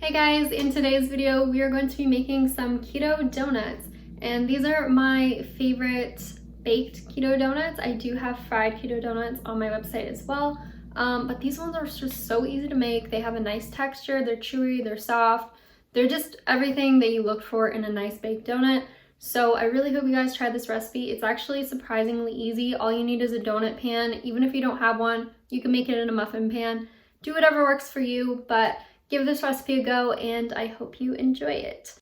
Hey guys, in today's video we are going to be making some keto donuts, and these are my favorite baked keto donuts. I do have fried keto donuts on my website as well, but these ones are just so easy to make. They have a nice texture, they're chewy, they're soft, they're just everything that you look for in a nice baked donut. So I really hope you guys try this recipe. It's actually surprisingly easy. All you need is a donut pan. Even if you don't have one, you can make it in a muffin pan. Do whatever works for you, but give this recipe a go and I hope you enjoy it.